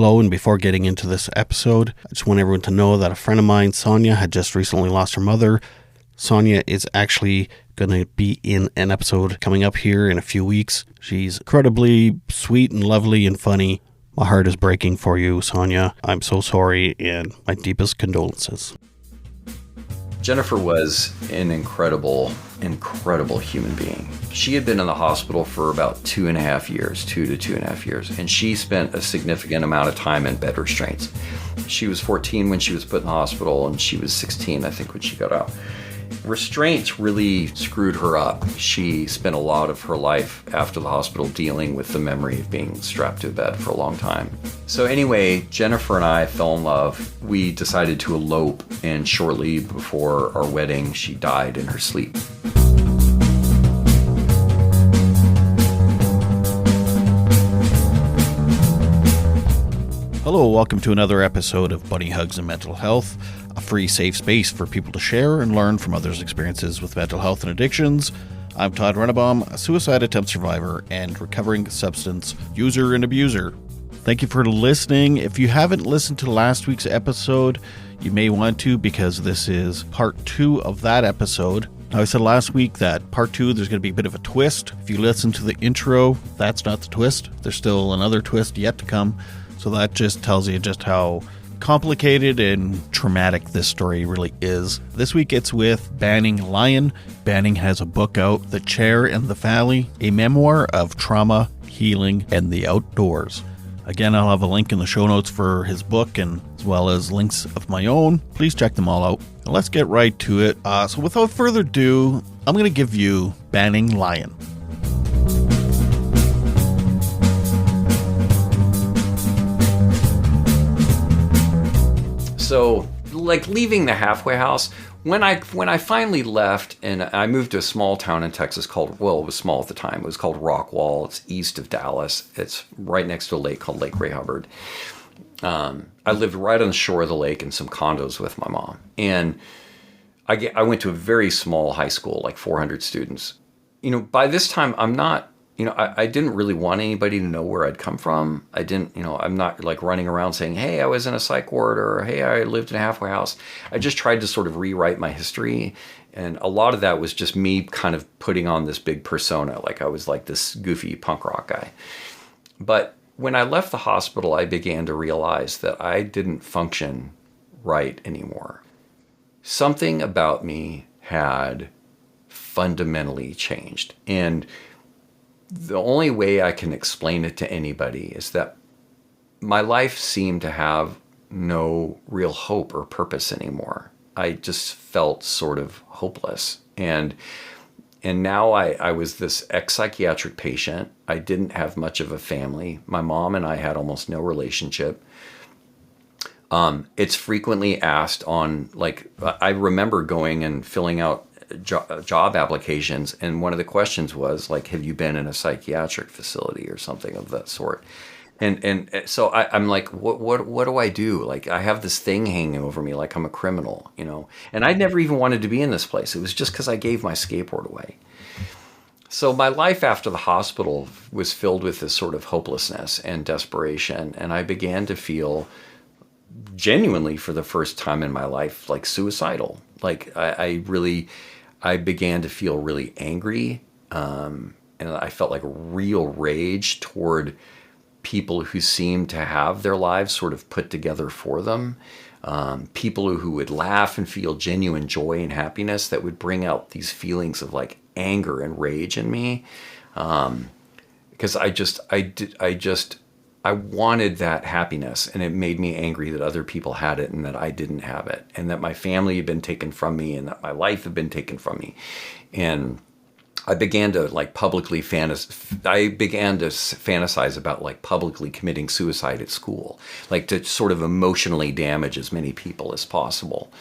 Hello, and before getting into this episode, I just want everyone to know that a friend of mine, Sonia, had just recently lost her mother. Sonia is actually going to be in an episode coming up here in a few weeks. She's incredibly sweet and lovely and funny. My heart is breaking for you, Sonia. I'm so sorry, and my deepest condolences. Jennifer was an incredible human being. She had been in the hospital for about 2.5 years, 2 to 2.5 years, and she spent a significant amount of time in bed restraints. She was 14 when she was put in the hospital, and she was 16, I think, when she got out. Restraints really screwed her up. She spent a lot of her life after the hospital dealing with the memory of being strapped to a bed for a long time. So anyway, Jennifer and I fell in love. We decided to elope, and shortly before our wedding, she died in her sleep. Hello, welcome to another episode of Bunny Hugs and Mental Health, a free, safe space for people to share and learn from others' experiences with mental health and addictions. I'm Todd Rennebaum, a suicide attempt survivor and recovering substance user and abuser. Thank you for listening. If you haven't listened to last week's episode, you may want to, because this is part 2 of that episode. Now, I said last week that part 2, there's going to be a bit of a twist. If you listen to the intro, that's not the twist. There's still another twist yet to come. So that just tells you just how complicated and traumatic this story really is. This week it's with Banning Lyon. Banning has a book out, The Chair and the Valley, a memoir of trauma, healing, and the outdoors. Again, I'll have a link in the show notes for his book, and as well as links of my own. Please check them all out. Now let's get right to it. So without further ado, I'm going to give you Banning Lyon. So, like leaving the halfway house, when I finally left and I moved to a small town in Texas called, well, it was small at the time. It was called Rockwall. It's east of Dallas. It's right next to a lake called Lake Ray Hubbard. I lived right on the shore of the lake in some condos with my mom. And I went to a very small high school, like 400 students. You know, by this time, I didn't really want anybody to know where I'd come from. I'm not like running around saying, hey, I was in a psych ward, or hey, I lived in a halfway house. I just tried to sort of rewrite my history. And a lot of that was just me kind of putting on this big persona. Like I was like this goofy punk rock guy. But when I left the hospital, I began to realize that I didn't function right anymore. Something about me had fundamentally changed. And the only way I can explain it to anybody is that my life seemed to have no real hope or purpose anymore. I just felt sort of hopeless. And now I was this ex-psychiatric patient. I didn't have much of a family. My mom and I had almost no relationship. It's frequently asked on, like, I remember going and filling out job applications, and one of the questions was like, have you been in a psychiatric facility or something of that sort? And so I'm like, what do I do? Like, I have this thing hanging over me like I'm a criminal, you know? And I never even wanted to be in this place. It was just because I gave my skateboard away. So my life after the hospital was filled with this sort of hopelessness and desperation, and I began to feel genuinely, for the first time in my life, like suicidal. Like I began to feel really angry, and I felt like real rage toward people who seemed to have their lives sort of put together for them, people who would laugh and feel genuine joy and happiness that would bring out these feelings of like anger and rage in me, because I wanted that happiness, and it made me angry that other people had it and that I didn't have it, and that my family had been taken from me and that my life had been taken from me. And I began to like publicly fantasize about like publicly committing suicide at school, like to sort of emotionally damage as many people as possible.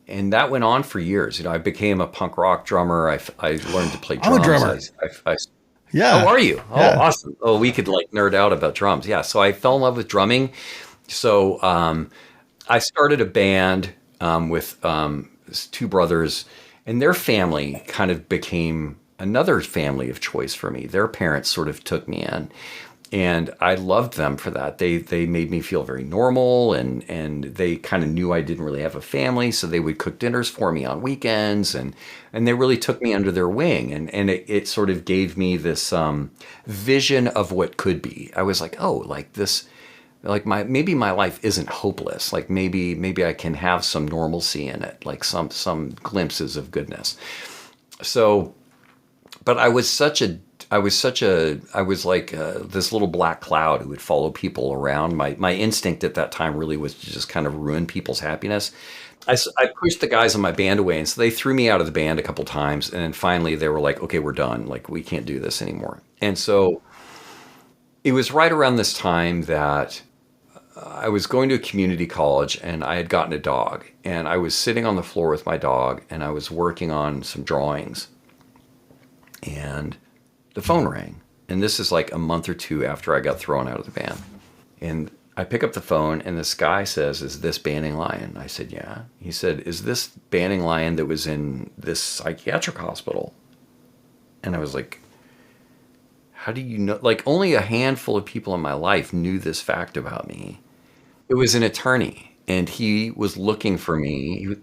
And that went on for years. You know, I became a punk rock drummer. I learned to play drums. I'm a drummer. Yeah. Oh, are you? Oh, yeah. Awesome. Oh, we could like nerd out about drums. Yeah. So I fell in love with drumming. So I started a band with 2 brothers, and their family kind of became another family of choice for me. Their parents sort of took me in. And I loved them for that. They made me feel very normal, and they kind of knew I didn't really have a family, so they would cook dinners for me on weekends, and they really took me under their wing, and it sort of gave me this vision of what could be. I was like, oh, like this, like maybe my life isn't hopeless. Like maybe I can have some normalcy in it, like some glimpses of goodness. So, but I was like this little black cloud who would follow people around. My instinct at that time really was to just kind of ruin people's happiness. I pushed the guys in my band away, and so they threw me out of the band a couple times. And then finally they were like, okay, we're done. Like, we can't do this anymore. And so it was right around this time that I was going to a community college, and I had gotten a dog. And I was sitting on the floor with my dog, and I was working on some drawings. And the phone rang, and this is like a month or two after I got thrown out of the band. And I pick up the phone, and this guy says, "Is this Banning Lyon?" I said, "Yeah." He said, "Is this Banning Lyon that was in this psychiatric hospital?" And I was like, how do you know? Like, only a handful of people in my life knew this fact about me. It was an attorney, and he was looking for me.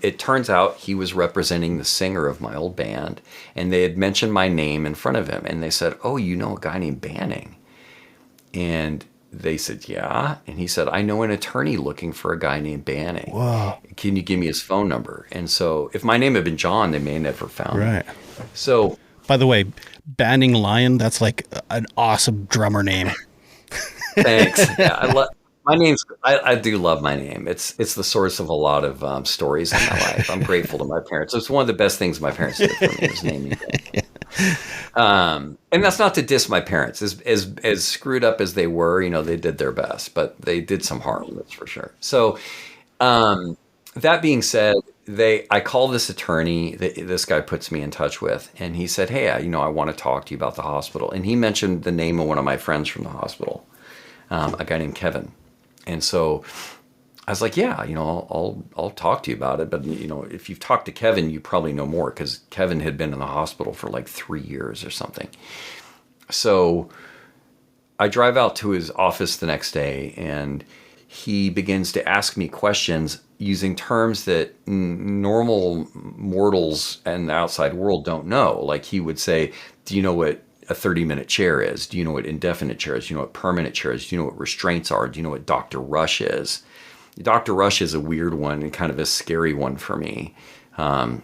It turns out he was representing the singer of my old band, and they had mentioned my name in front of him, and they said, "Oh, you know a guy named Banning?" And they said, "Yeah." And he said, "I know an attorney looking for a guy named Banning. Wow. Can you give me his phone number?" And so if my name had been John, they may never found Right. me. So, By the way, Banning Lyon, that's like an awesome drummer name. thanks. Yeah, my name's. I do love my name. It's the source of a lot of stories in my life. I'm grateful to my parents. It's one of the best things my parents did for me, was name me. And that's not to diss my parents. As screwed up as they were, they did their best, but they did some harm, that's for sure. So, that being said, I call this attorney that this guy puts me in touch with, and he said, "Hey, I want to talk to you about the hospital." And he mentioned the name of one of my friends from the hospital, a guy named Kevin. And so I was like, "Yeah, I'll talk to you about it. But if you've talked to Kevin, you probably know more," because Kevin had been in the hospital for like 3 years or something. So I drive out to his office the next day, and he begins to ask me questions using terms that normal mortals and the outside world don't know. Like, he would say, "Do you know what a 30-minute chair is? Do you know what indefinite chair is? Do you know what permanent chair is? Do you know what restraints are? Do you know what Dr. Rush is?" Dr. Rush is a weird one and kind of a scary one for me. It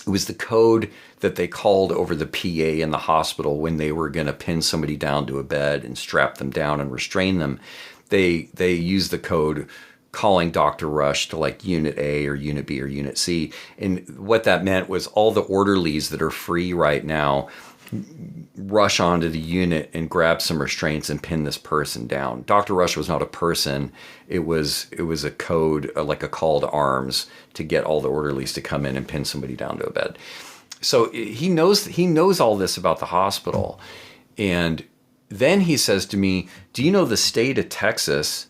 was the code that they called over the PA in the hospital when they were going to pin somebody down to a bed and strap them down and restrain them. They used the code calling Dr. Rush to like Unit A or Unit B or Unit C. And what that meant was all the orderlies that are free right now rush onto the unit and grab some restraints and pin this person down. Dr. Rush was not a person. It was a code, like a call to arms to get all the orderlies to come in and pin somebody down to a bed. So he knows all this about the hospital. And then he says to me, "Do you know the state of Texas,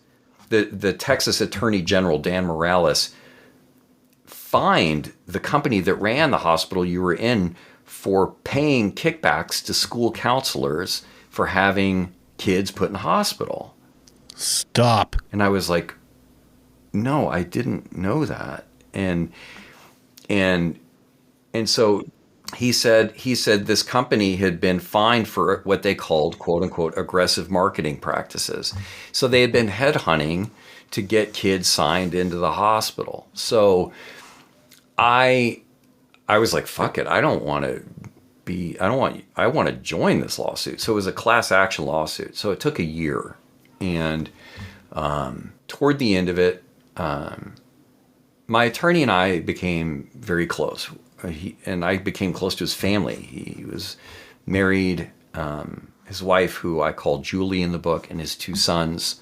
the Texas Attorney General, Dan Morales, fined the company that ran the hospital you were in for paying kickbacks to school counselors for having kids put in the hospital?" Stop. And I was like, "No, I didn't know that." And so he said this company had been fined for what they called, quote unquote, aggressive marketing practices. So they had been headhunting to get kids signed into the hospital. So I was like, fuck it. I want to join this lawsuit. So it was a class action lawsuit. So it took a year. And toward the end of it, my attorney and I became very close. And I became close to his family. He was married. His wife, who I call Julie in the book, and his 2 sons,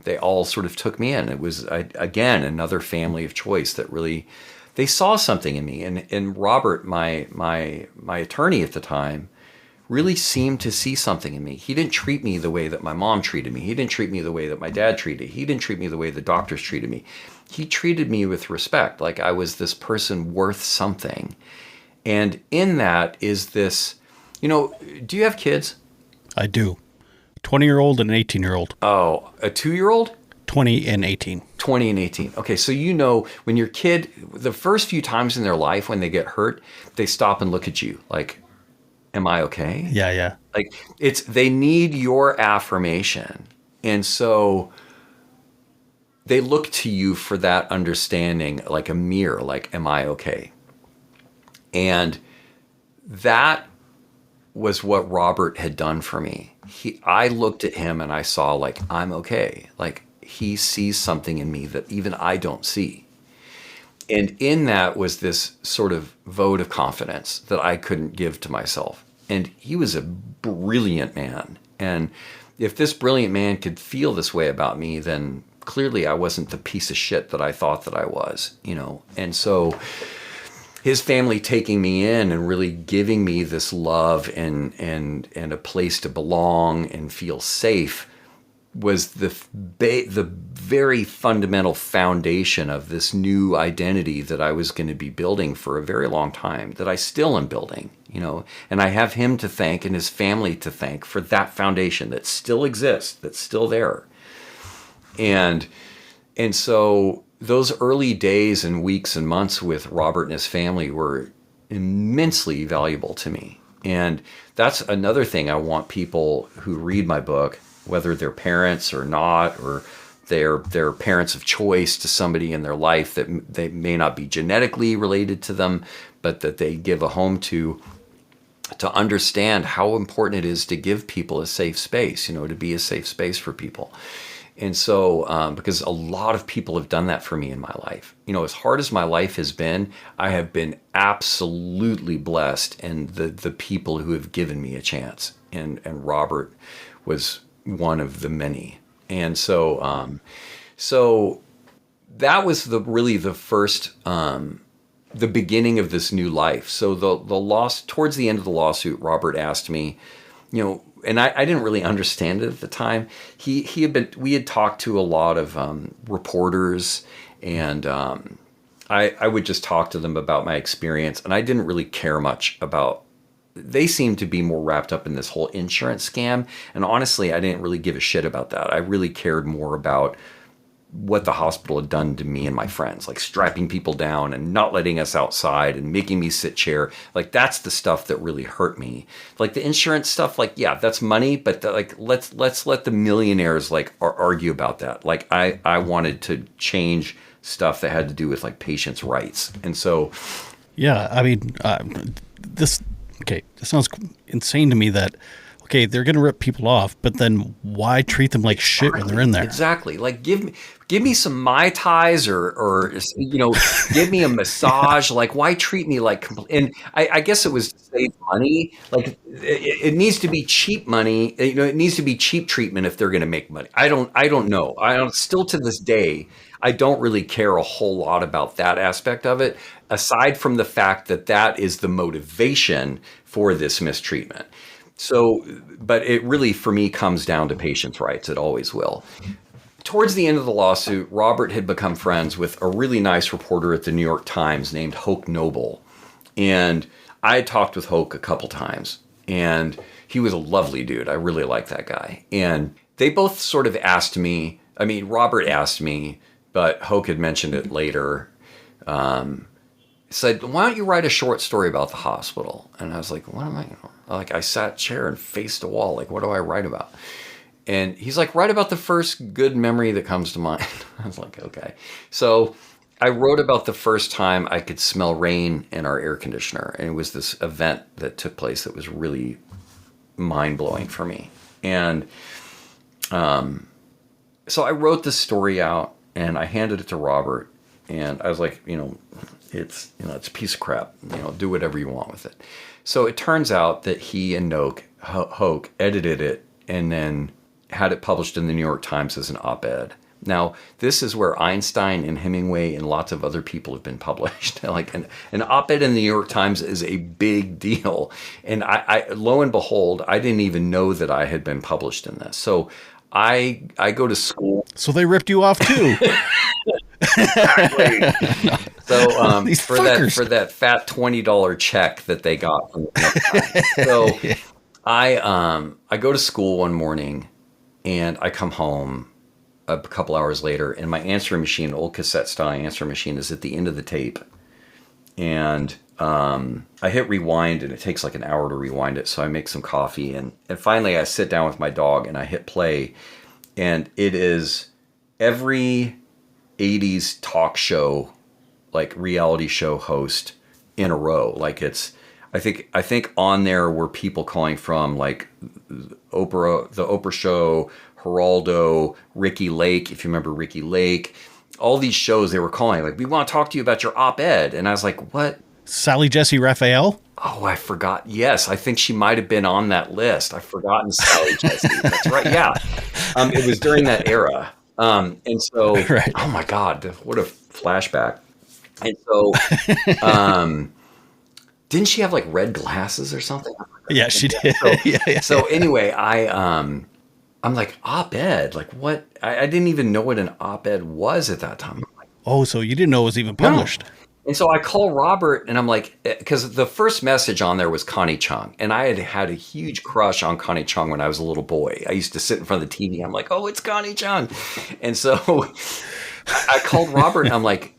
they all sort of took me in. It was, again, another family of choice that really, they saw something in me. And Robert, my attorney at the time, really seemed to see something in me. He didn't treat me the way that my mom treated me. He didn't treat me the way that my dad treated. He didn't treat me the way the doctors treated me. He treated me with respect, like I was this person worth something. And in that is this, do you have kids? I do. 20-year-old and an 18-year-old. Oh, a 2-year-old? 20 and 18. 20 and 18. Okay, so when your kid, the first few times in their life when they get hurt, they stop and look at you like, am I okay? Yeah. Like they need your affirmation. And so they look to you for that understanding, like a mirror, like, am I okay? And that was what Robert had done for me. I looked at him and I saw like, I'm okay. Like he sees something in me that even I don't see. And in that was this sort of vote of confidence that I couldn't give to myself. And he was a brilliant man. And if this brilliant man could feel this way about me, then clearly I wasn't the piece of shit that I thought that I was, And so his family taking me in and really giving me this love and a place to belong and feel safe was the very fundamental foundation of this new identity that I was going to be building for a very long time, that I still am building, and I have him to thank and his family to thank for that foundation that still exists, that's still there. And so those early days and weeks and months with Robert and his family were immensely valuable to me. And that's another thing I want people who read my book, whether they're parents or not, or they're parents of choice to somebody in their life that they may not be genetically related to them, but that they give a home to understand how important it is to give people a safe space, to be a safe space for people. And so, because a lot of people have done that for me in my life, as hard as my life has been, I have been absolutely blessed, and the people who have given me a chance, and Robert was one of the many. And so, so that was really the first, the beginning of this new life. So towards the end of the lawsuit, Robert asked me, and I didn't really understand it at the time. We had talked to a lot of reporters, and I would just talk to them about my experience, and I didn't really care much about. They seemed to be more wrapped up in this whole insurance scam, and honestly, I didn't really give a shit about that. I really cared more about what the hospital had done to me and my friends, like strapping people down and not letting us outside and making me sit chair. Like that's the stuff that really hurt me. Like the insurance stuff, like, yeah, that's money, but let's let the millionaires argue about that. Like I wanted to change stuff that had to do with like patients' rights. And so, yeah, I mean, this sounds insane to me that, okay, they're going to rip people off, but then why treat them like shit when they're in there? Exactly. Like give me some Mai Tais or give me a massage. Like why treat me like, and I guess it was to save money. Like it needs to be cheap money. It needs to be cheap treatment if they're going to make money. I don't know. Still to this day, I don't really care a whole lot about that aspect of it, aside from the fact that is the motivation for this mistreatment. So, but it really, for me, comes down to patients' rights. It always will. Towards the end of the lawsuit, Robert had become friends with a really nice reporter at the New York Times named Hoke Noble. And I had talked with Hoke a couple times, and he was a lovely dude. I really liked that guy. And they both sort of asked me, Robert asked me, but Hoke had mentioned it later, said, why don't you write a short story about the hospital? And I was like, what am I, I sat chair and faced a wall. Like, what do I write about? And he's like, write about the first good memory that comes to mind. I was like, okay. So I wrote about the first time I could smell rain in our air conditioner. And it was this event that took place that was really mind-blowing for me. And so I wrote this story out and I handed it to Robert. And I was like, it's a piece of crap. Do whatever you want with it. So it turns out that he and Hoke edited it and then had it published in the New York Times as an op-ed. Now, this is where Einstein and Hemingway and lots of other people have been published. Like an op-ed in the New York Times is a big deal. And I lo and behold, I didn't even know that I had been published in this. So I go to school. So they ripped you off too. Exactly. So These for fuckers. that fat $20 check that they got from the New York Times. So I go to school one morning And I come home a couple hours later, and my answering machine, old cassette style answering machine, is at the end of the tape. And I hit rewind, and it takes like an hour to rewind it. So I make some coffee, and finally I sit down with my dog and I hit play, and it is every 80s talk show, like reality show host in a row. Like I think on there were people calling from like the Oprah show, Geraldo, Ricky Lake, if you remember Ricky Lake, all these shows they were calling, like, we want to talk to you about your op-ed. And I was like, what? Sally Jesse Raphael? Oh, I forgot. Yes, I think she might have been on that list. I've forgotten Sally Jesse. That's right. Yeah. It was during that era. And so, right. Oh my God, what a flashback. And so, didn't she have like red glasses or something? Yeah, she did. So, yeah. So anyway, I'm like, op-ed, like what? I didn't even know what an op-ed was at that time. Oh, so you didn't know it was even published? No. And so I call Robert, and I'm like, because the first message on there was Connie Chung, and I had a huge crush on Connie Chung when I was a little boy. I used to sit in front of the TV. I'm like, oh, it's Connie Chung. And so I called Robert, and I'm like,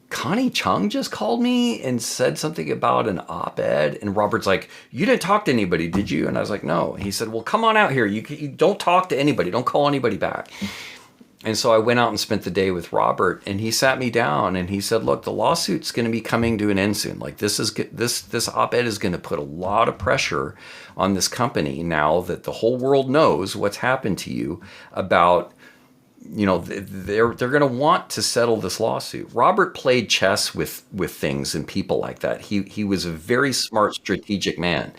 Connie Chung just called me and said something about an op-ed. And Robert's like, you didn't talk to anybody, did you? And I was like, no. He said, well, come on out here. You don't talk to anybody. Don't call anybody back. And so I went out and spent the day with Robert, and he sat me down and he said, look, the lawsuit's going to be coming to an end soon. Like this op-ed is going to put a lot of pressure on this company now that the whole world knows what's happened to you about, you know, they're going to want to settle this lawsuit. Robert played chess with things and people like that. He was a very smart, strategic man.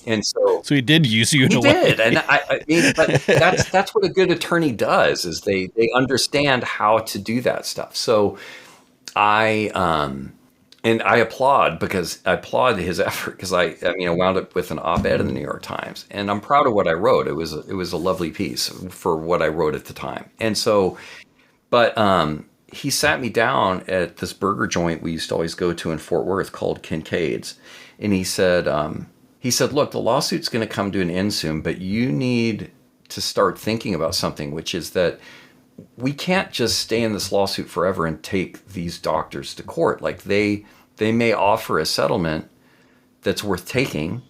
And so he did use you in a way. He did. And I mean, but that's what a good attorney does, is they understand how to do that stuff. So I applaud his effort, because I wound up with an op-ed in the New York Times, and I'm proud of what I wrote. It was a lovely piece for what I wrote at the time. And so, but he sat me down at this burger joint we used to always go to in Fort Worth called Kincaid's, and he said, look, the lawsuit's going to come to an end soon, but you need to start thinking about something, which is that we can't just stay in this lawsuit forever and take these doctors to court. Like they may offer a settlement that's worth taking.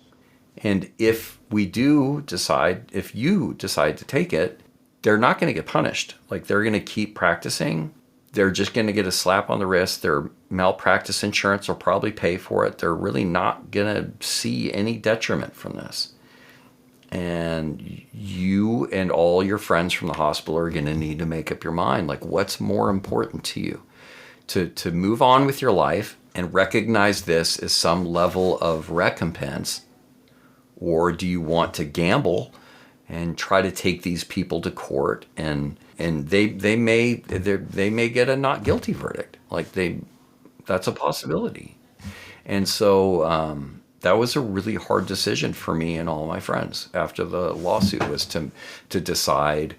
And if you decide to take it, they're not going to get punished. Like they're going to keep practicing. They're just going to get a slap on the wrist. Their malpractice insurance will probably pay for it. They're really not going to see any detriment from this. And you and all your friends from the hospital are going to need to make up your mind. Like, what's more important to you? To move on with your life and recognize this as some level of recompense? Or do you want to gamble and try to take these people to court, and they may get a not guilty verdict? Like that's a possibility. And so that was a really hard decision for me and all my friends after the lawsuit, was to decide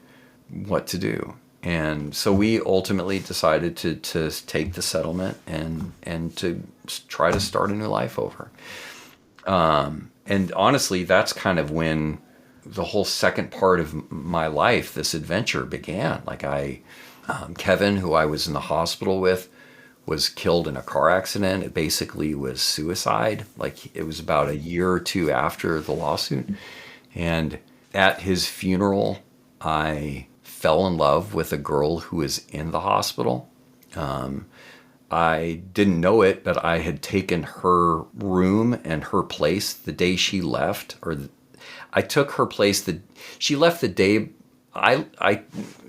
what to do. And so we ultimately decided to take the settlement and to try to start a new life over. And honestly, that's kind of when the whole second part of my life, this adventure, began. Like Kevin, who I was in the hospital with, was killed in a car accident. It basically was suicide. Like it was about a year or two after the lawsuit. And at his funeral, I fell in love with a girl who was in the hospital. I didn't know it, but I had taken her room and her place the day she left, I took her place. She left the day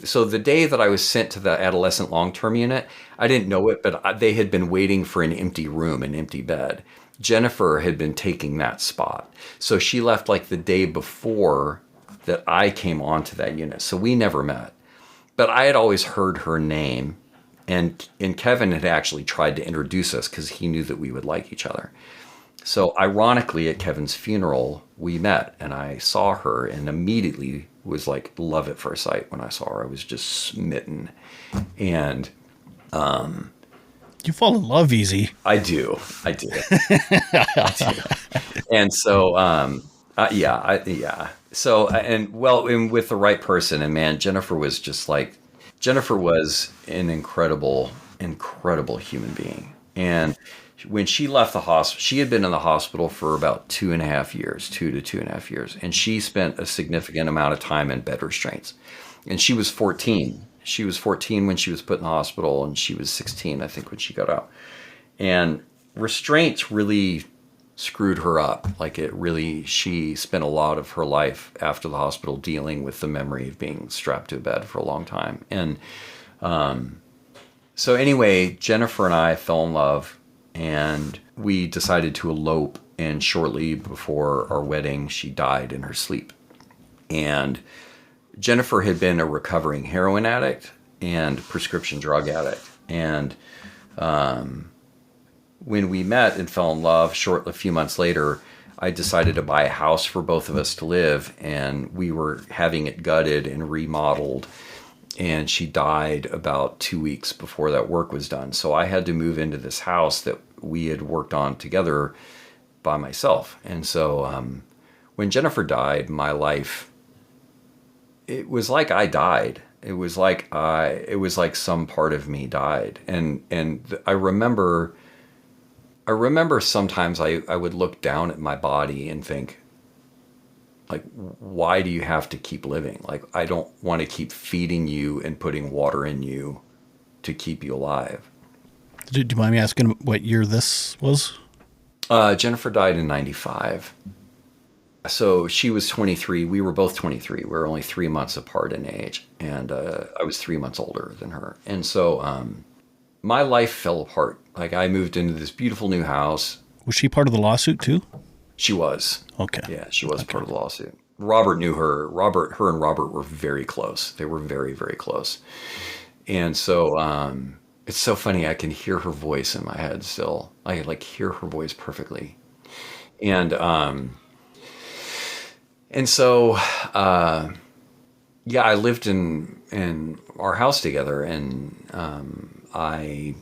so the day that I was sent to the adolescent long-term unit, I didn't know it, but they had been waiting for an empty room, an empty bed. Jennifer had been taking that spot. So she left like the day before that I came onto that unit. So we never met. But I had always heard her name, and Kevin had actually tried to introduce us because he knew that we would like each other. So ironically, at Kevin's funeral, we met, and I saw her and immediately was like love at first sight. When I saw her, I was just smitten. And you fall in love easy. I do. I do. And so Yeah. So, and with the right person, and man, Jennifer was an incredible human being. And when she left the hospital, she had been in the hospital for about 2.5 years, 2 to 2.5 years, and she spent a significant amount of time in bed restraints. And she was 14. She was 14 when she was put in the hospital, and she was 16, I think, when she got out. And restraints really screwed her up. She spent a lot of her life after the hospital dealing with the memory of being strapped to a bed for a long time. And so anyway, Jennifer and I fell in love, and we decided to elope. And shortly before our wedding, she died in her sleep. And Jennifer had been a recovering heroin addict and prescription drug addict. And when we met and fell in love, a few months later, I decided to buy a house for both of us to live, and we were having it gutted and remodeled. And she died about 2 weeks before that work was done. So I had to move into this house that we had worked on together by myself. And so when Jennifer died, my life, it was like I died. It was like some part of me died. And I remember sometimes I would look down at my body and think, like, why do you have to keep living? Like, I don't want to keep feeding you and putting water in you to keep you alive. Do you mind me asking what year this was? Jennifer died in 95. So she was 23. We were both 23. We were only 3 months apart in age. And I was 3 months older than her. And so my life fell apart. Like, I moved into this beautiful new house. Was she part of the lawsuit too? She was. Okay. Yeah, she was part of the lawsuit. Robert knew her. Her and Robert were very close. They were very, very close. And so it's so funny. I can hear her voice in my head still. I hear her voice perfectly. And so I lived in our house together, and I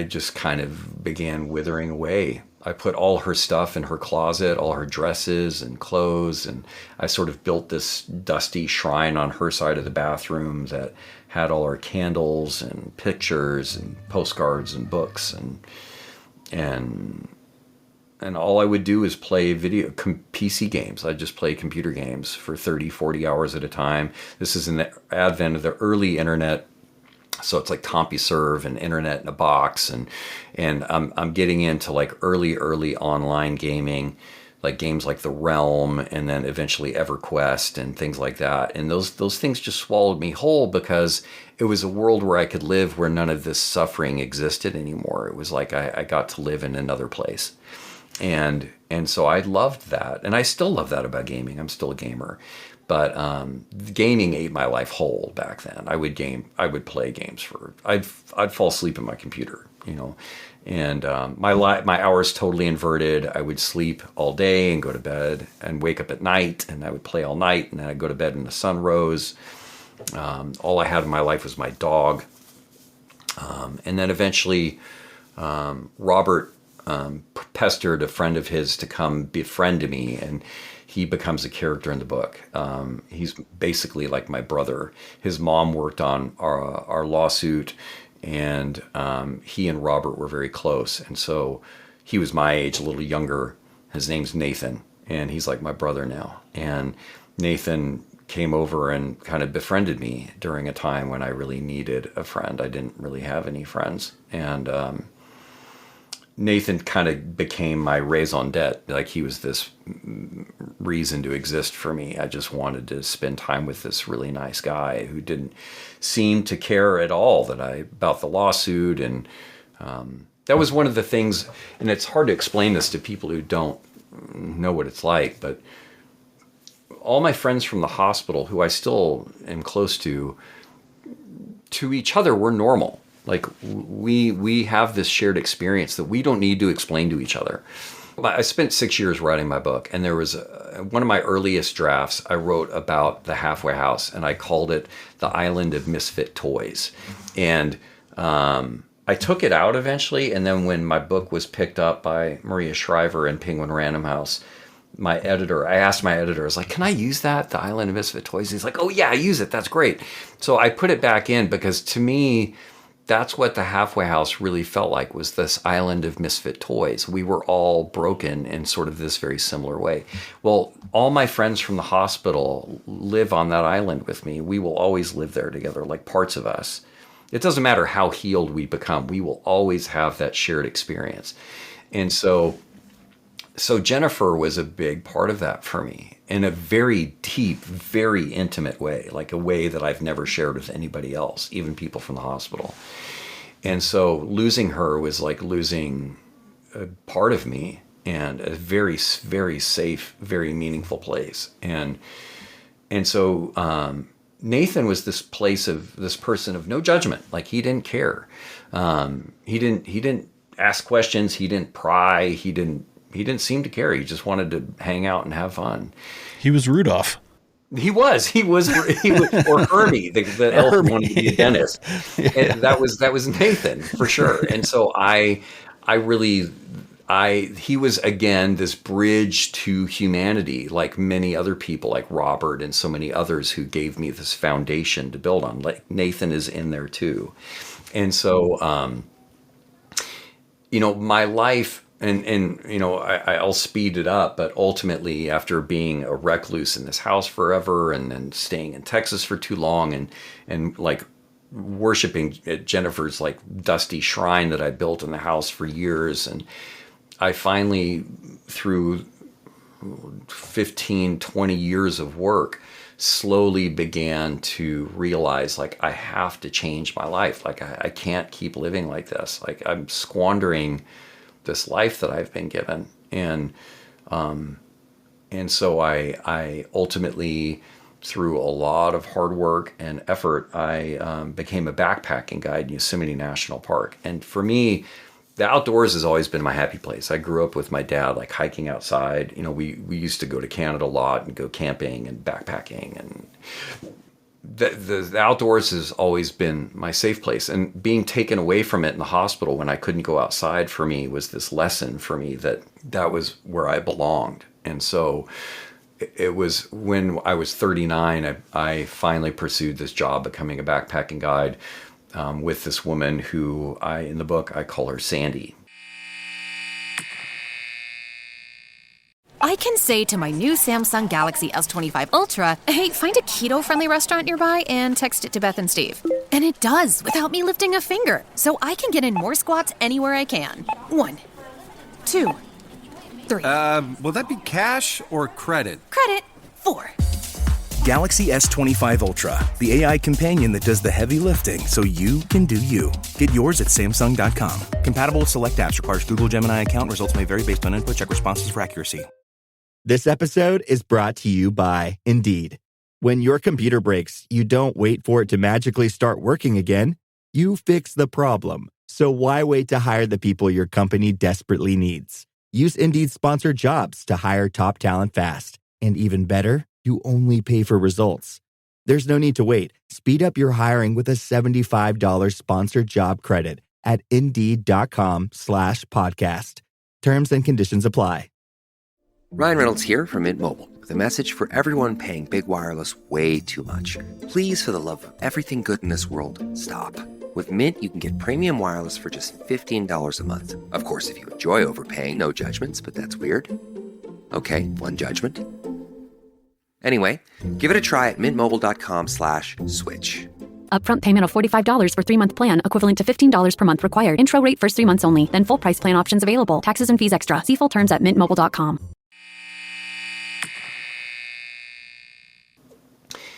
just kind of began withering away. I put all her stuff in her closet, all her dresses and clothes, and I sort of built this dusty shrine on her side of the bathroom that had all our candles and pictures and postcards and books, and all I would do is play PC games. I'd just play computer games for 30, 40 hours at a time. This is in the advent of the early internet. So it's like CompuServe and internet in a box, and I'm getting into like early online gaming, like games like The Realm, and then eventually EverQuest and things like that. And those things just swallowed me whole, because it was a world where I could live where none of this suffering existed anymore. It was like I got to live in another place. And so I loved that, and I still love that about gaming. I'm still a gamer. But gaming ate my life whole back then. I would play games I'd fall asleep at my computer, and my hours totally inverted. I would sleep all day and go to bed and wake up at night, and I would play all night, and then I'd go to bed when the sun rose. All I had in my life was my dog. And then eventually Robert pestered a friend of his to come befriend me, and he becomes a character in the book. He's basically like my brother. His mom worked on our lawsuit, and he and Robert were very close. And so he was my age, a little younger. His name's Nathan, and he's like my brother now. And Nathan came over and kind of befriended me during a time when I really needed a friend. I didn't really have any friends. And Nathan kind of became my raison d'etre. Like, he was this reason to exist for me. I just wanted to spend time with this really nice guy who didn't seem to care at all about the lawsuit. And that was one of the things, and it's hard to explain this to people who don't know what it's like, but all my friends from the hospital, who I still am close to each other, were normal. Like, we have this shared experience that we don't need to explain to each other. I spent 6 years writing my book, and there was one of my earliest drafts I wrote about the halfway house, and I called it The Island of Misfit Toys. And I took it out eventually, and then when my book was picked up by Maria Shriver and Penguin Random House, I asked my editor, I was like, can I use that, the Island of Misfit Toys? And he's like, oh yeah, use it. That's great. So I put it back in because to me, that's what the halfway house really felt like, was this island of misfit toys. We were all broken in sort of this very similar way. Well, all my friends from the hospital live on that island with me. We will always live there together, like parts of us. It doesn't matter how healed we become. We will always have that shared experience. And so Jennifer was a big part of that for me in a very deep, very intimate way, like a way that I've never shared with anybody else, even people from the hospital. And so losing her was like losing a part of me, and a very, very safe, very meaningful place. And so Nathan was this person of no judgment. Like, he didn't care. He didn't ask questions. He didn't pry. He didn't seem to care. He just wanted to hang out and have fun. He was Rudolph. He was, or Hermie, the elf who wanted to be a dentist. Yeah. And that was Nathan for sure. And so he was, again, this bridge to humanity, like many other people, like Robert and so many others who gave me this foundation to build on. Like, Nathan is in there too. And so, my life, and I'll speed it up, but ultimately, after being a recluse in this house forever, and then staying in Texas for too long, and like worshiping at Jennifer's like dusty shrine that I built in the house for years, and I finally, through 15, 20 years of work, slowly began to realize, like, I have to change my life. Like, I can't keep living like this. Like, I'm squandering this life that I've been given. And so I ultimately, through a lot of hard work and effort, I became a backpacking guide in Yosemite National Park. And for me, the outdoors has always been my happy place. I grew up with my dad, like, hiking outside. We used to go to Canada a lot and go camping and backpacking, and the outdoors has always been my safe place. And being taken away from it in the hospital when I couldn't go outside, for me, was this lesson for me that was where I belonged. And so it was when I was 39, I finally pursued this job, becoming a backpacking guide, with this woman who in the book, I call her Sandy. I can say to my new Samsung Galaxy S25 Ultra, hey, find a keto-friendly restaurant nearby, and text it to Beth and Steve. And it does, without me lifting a finger. So I can get in more squats anywhere I can. 1, 2, 3. Will that be cash or credit? Credit. 4. Galaxy S25 Ultra, the AI companion that does the heavy lifting so you can do you. Get yours at Samsung.com. Compatible with select apps. Requires Google Gemini account. Results may vary based on input. Check responses for accuracy. This episode is brought to you by Indeed. When your computer breaks, you don't wait for it to magically start working again. You fix the problem. So why wait to hire the people your company desperately needs? Use Indeed's sponsored jobs to hire top talent fast. And even better, you only pay for results. There's no need to wait. Speed up your hiring with a $75 sponsored job credit at Indeed.com/podcast. Terms and conditions apply. Ryan Reynolds here from Mint Mobile with a message for everyone paying big wireless way too much. Please, for the love of everything good in this world, stop. With Mint, you can get premium wireless for just $15 a month. Of course, if you enjoy overpaying, no judgments, but that's weird. Okay, one judgment. Anyway, give it a try at mintmobile.com/switch. Upfront payment of $45 for 3-month plan, equivalent to $15 per month required. Intro rate first 3 months only. Then full price plan options available. Taxes and fees extra. See full terms at mintmobile.com.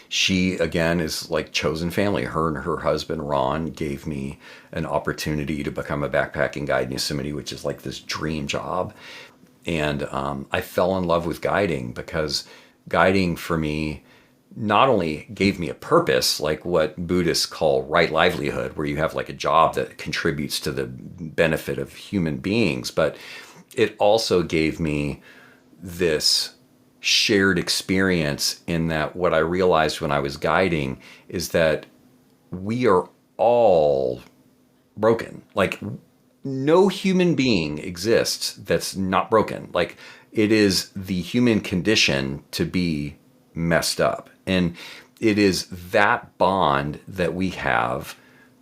She, again, is like chosen family. Her and her husband, Ron, gave me an opportunity to become a backpacking guide in Yosemite, which is like this dream job. And I fell in love with guiding, because guiding for me not only gave me a purpose, like what Buddhists call right livelihood, where you have like a job that contributes to the benefit of human beings, but it also gave me this shared experience, in that what I realized when I was guiding is that we are all broken. Like, no human being exists that's not broken. Like, it is the human condition to be messed up. And it is that bond that we have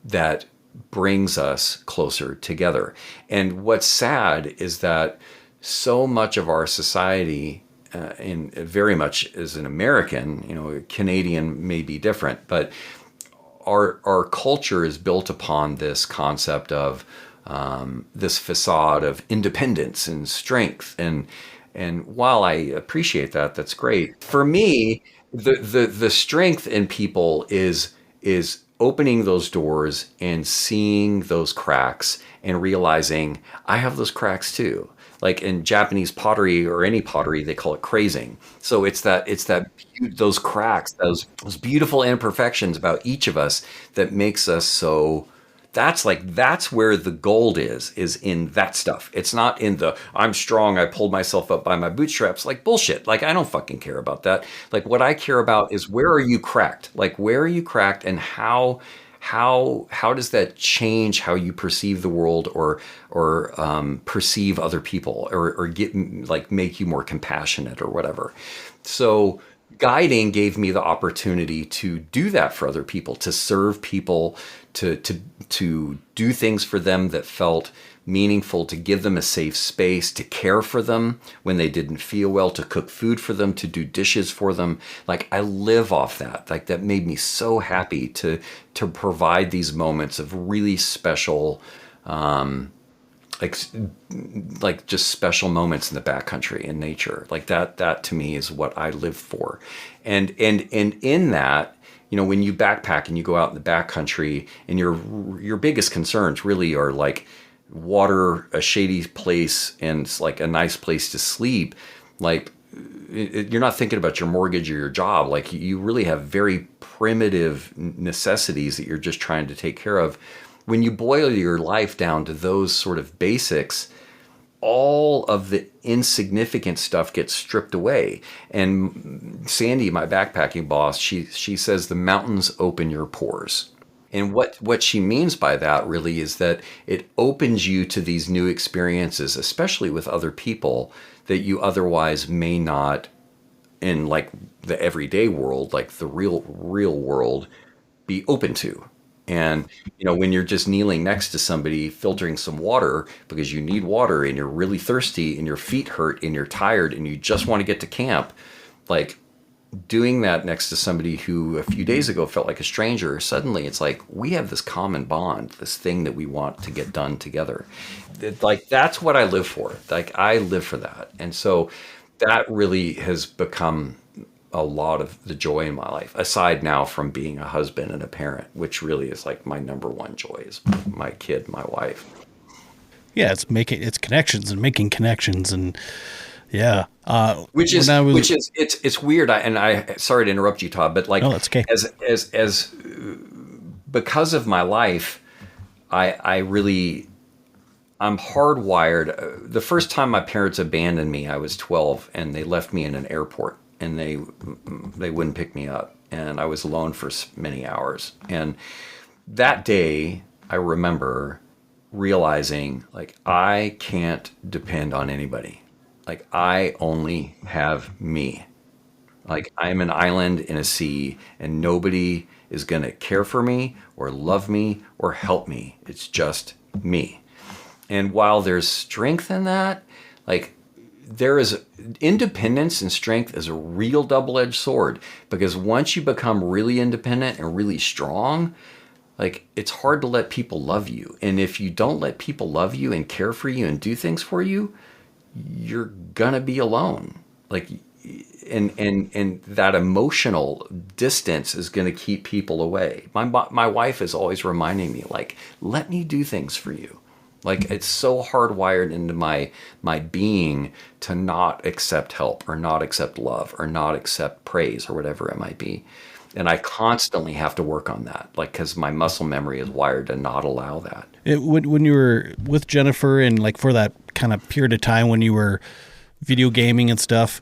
that brings us closer together. And what's sad is that so much of our society, and very much as an American, Canadian may be different, but our culture is built upon this concept of this facade of independence and strength. And while I appreciate that, that's great. For me, the strength in people is opening those doors and seeing those cracks and realizing I have those cracks too. Like in Japanese pottery or any pottery, they call it crazing. So it's those cracks, those beautiful imperfections about each of us that makes us so. That's where the gold is in that stuff. It's not in the I'm strong, I pulled myself up by my bootstraps. Like bullshit. Like I don't fucking care about that. Like what I care about is where are you cracked? Like where are you cracked, and how does that change how you perceive the world or perceive other people or get make you more compassionate or whatever. So guiding gave me the opportunity to do that for other people, to serve people, to do things for them that felt meaningful, to give them a safe space, to care for them when they didn't feel well, to cook food for them, to do dishes for them. Like I live off that. Like that made me so happy to provide these moments of really special, like just special moments in the backcountry in nature. Like that to me is what I live for. And in that, when you backpack and you go out in the backcountry and your biggest concerns really are like water, a shady place, and like a nice place to sleep. Like you're not thinking about your mortgage or your job. Like you really have very primitive necessities that you're just trying to take care of. When you boil your life down to those sort of basics, all of the insignificant stuff gets stripped away. And Sandy, my backpacking boss, she says the mountains open your pores. And what she means by that really is that it opens you to these new experiences, especially with other people that you otherwise may not, in like the everyday world, like the real world, be open to. And, when you're just kneeling next to somebody filtering some water because you need water and you're really thirsty and your feet hurt and you're tired and you just want to get to camp, like doing that next to somebody who a few days ago felt like a stranger, suddenly it's like we have this common bond, this thing that we want to get done together. Like that's what I live for. Like I live for that. And so that really has become a lot of the joy in my life, aside now from being a husband and a parent, which really is like my number one joy is my kid, my wife. Yeah, it's connections and making connections, and yeah, it's weird. I sorry to interrupt you, Todd, but like, no, that's okay. As because of my life, I'm hardwired. The first time my parents abandoned me, I was 12, and they left me in an airport. And they wouldn't pick me up, and I was alone for many hours. And that day, I remember realizing, like, I can't depend on anybody. Like, I only have me. Like, I'm an island in a sea, and nobody is going to care for me or love me or help me. It's just me. And while there's strength in that, like, there is independence and strength is a real double-edged sword, because once you become really independent and really strong, like it's hard to let people love you. And if you don't let people love you and care for you and do things for you, you're gonna be alone. Like, and that emotional distance is gonna keep people away. My wife is always reminding me, like, let me do things for you. Like it's so hardwired into my being to not accept help or not accept love or not accept praise or whatever it might be. And I constantly have to work on that, like, because my muscle memory is wired to not allow that. When you were with Jennifer and like for that kind of period of time when you were video gaming and stuff,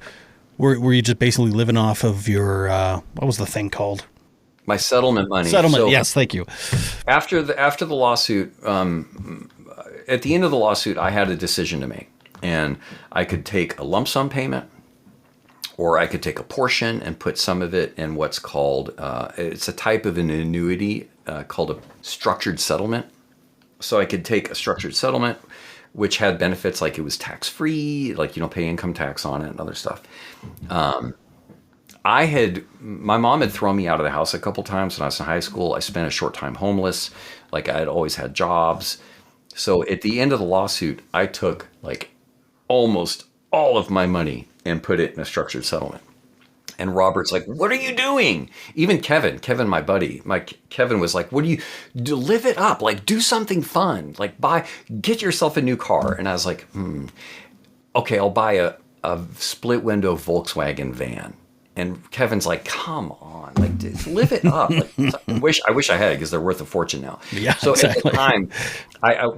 were you just basically living off of your, what was the thing called? My settlement money. Settlement, yes, thank you. After the lawsuit, at the end of the lawsuit, I had a decision to make. And I could take a lump sum payment, or I could take a portion and put some of it in what's called, it's a type of an annuity called a structured settlement. So I could take a structured settlement, which had benefits like it was tax-free, like you don't pay income tax on it and other stuff. My mom had thrown me out of the house a couple times when I was in high school. I spent a short time homeless. Like I had always had jobs. So at the end of the lawsuit, I took like almost all of my money and put it in a structured settlement. And Robert's like, what are you doing? Even Kevin, my buddy, Kevin was like, what do you do? Live it up. Like do something fun. Like get yourself a new car. And I was like, okay, I'll buy a split window Volkswagen van. And Kevin's like, come on, like live it up. Like, I wish I had it because they're worth a fortune now. Yeah, so exactly. At the time,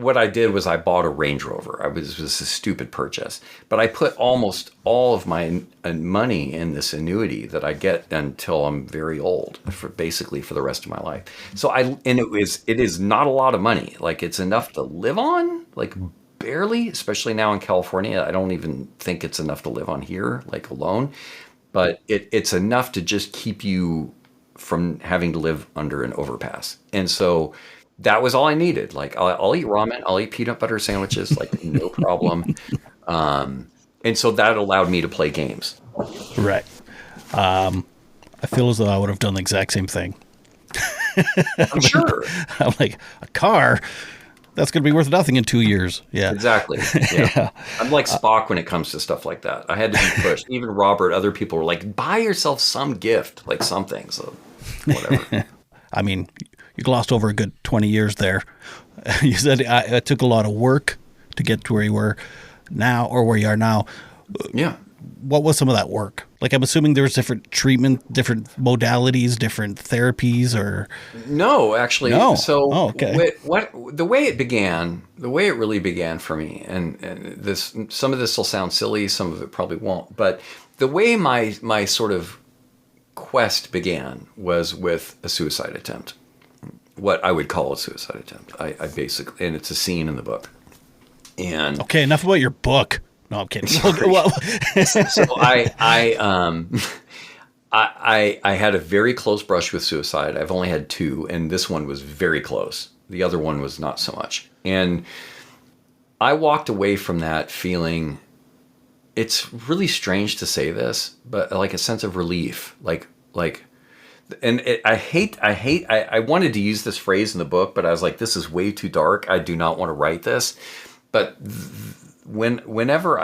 what I did was I bought a Range Rover. It was a stupid purchase, but I put almost all of my money in this annuity that I get until I'm very old, basically for the rest of my life. So it is not a lot of money. Like it's enough to live on, like barely, especially now in California. I don't even think it's enough to live on here, like alone. But it's enough to just keep you from having to live under an overpass. And so that was all I needed. Like I'll eat ramen, I'll eat peanut butter sandwiches, like no problem. And so that allowed me to play games. Right. I feel as though I would have done the exact same thing. I'm sure. I'm like, a car? That's going to be worth nothing in 2 years. Yeah. Exactly. Yeah. I'm like Spock when it comes to stuff like that. I had to be pushed. Even Robert, other people were like, buy yourself some gift, like something. So whatever. I mean, you glossed over a good 20 years there. You said it took a lot of work to get to where you were now or where you are now. Yeah. What was some of that work? Like, I'm assuming there was different treatment, different modalities, different therapies, or no, actually. No. So okay. The way it really began for me, and this, some of this will sound silly, some of it probably won't, but the way my sort of quest began was with a suicide attempt. What I would call a suicide attempt. I basically, and it's a scene in the book. And okay, enough about your book. No, I'm kidding. So I had a very close brush with suicide. I've only had 2, and this one was very close. The other one was not so much. And I walked away from that feeling, it's really strange to say this, but like a sense of relief. I wanted to use this phrase in the book, but I was like, this is way too dark. I do not want to write this. But whenever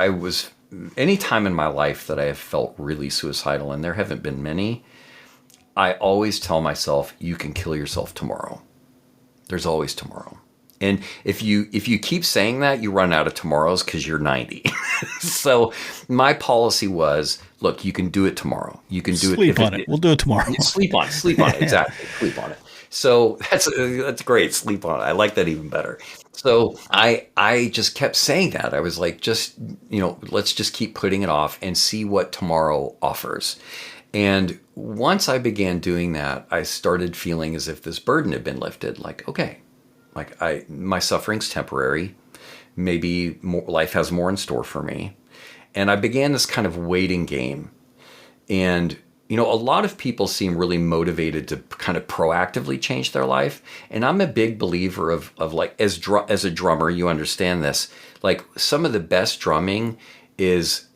any time in my life that I have felt really suicidal, and there haven't been many, I always tell myself, you can kill yourself tomorrow. There's always tomorrow. And if you keep saying that, you run out of tomorrows because you're 90. So my policy was, look, you can do it tomorrow. You can do sleep on it. We'll do it tomorrow. Sleep on it. Exactly. Sleep on it. So that's great. Sleep on it. I like that even better. So I just kept saying that. I was like, let's just keep putting it off and see what tomorrow offers. And once I began doing that, I started feeling as if this burden had been lifted. Like, okay, my suffering's temporary. Maybe life has more in store for me. And I began this kind of waiting game. And a lot of people seem really motivated to kind of proactively change their life. And I'm a big believer of like, as a drummer, you understand this, like some of the best drumming is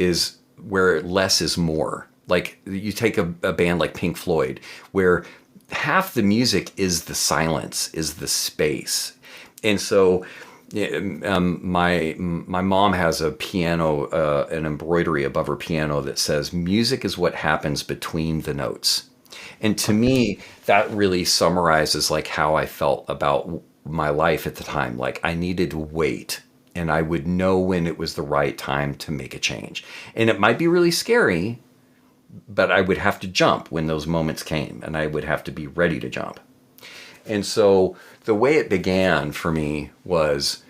where less is more. Like you take a band like Pink Floyd, where half the music is the silence, is the space. And so my mom has a piano, an embroidery above her piano that says, music is what happens between the notes. And to me, that really summarizes like how I felt about my life at the time. Like I needed to wait, and I would know when it was the right time to make a change. And it might be really scary, but I would have to jump when those moments came, and I would have to be ready to jump. And so the way it began for me was,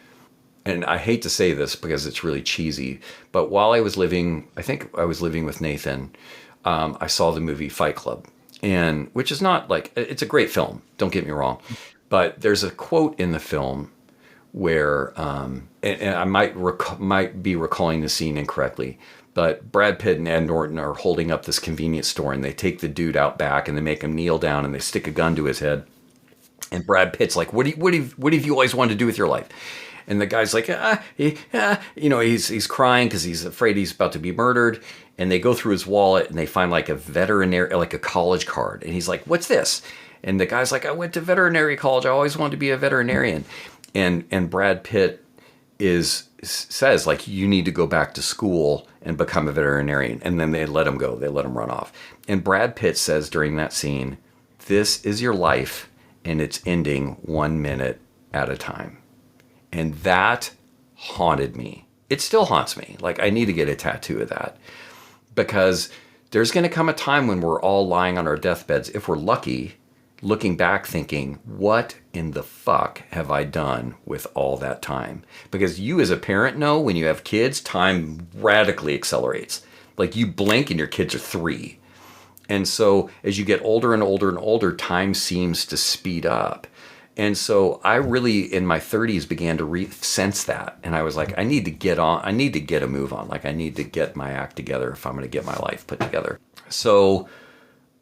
and I hate to say this because it's really cheesy, but while I was living with Nathan, I saw the movie Fight Club, and which is not like, it's a great film, don't get me wrong, but there's a quote in the film where, and I might be recalling the scene incorrectly, but Brad Pitt and Ed Norton are holding up this convenience store, and they take the dude out back and they make him kneel down and they stick a gun to his head. And Brad Pitt's like, what have you always wanted to do with your life? And the guy's like, he's crying because he's afraid he's about to be murdered. And they go through his wallet and they find like a college card. And he's like, what's this? And the guy's like, I went to veterinary college. I always wanted to be a veterinarian. And Brad Pitt says like, you need to go back to school and become a veterinarian. And then they let him go. They let him run off. And Brad Pitt says during that scene, this is your life and it's ending 1 minute at a time. And that haunted me. It still haunts me. Like, I need to get a tattoo of that, because there's going to come a time when we're all lying on our deathbeds, if we're lucky, looking back thinking, what in the fuck have I done with all that time? Because you as a parent know when you have kids, time radically accelerates. Like, you blink and your kids are 3. And so as you get older and older and older, time seems to speed up. And so I really, in my 30s, began to sense that. And I was like, I need to get a move on. Like, I need to get my act together if I'm going to get my life put together. So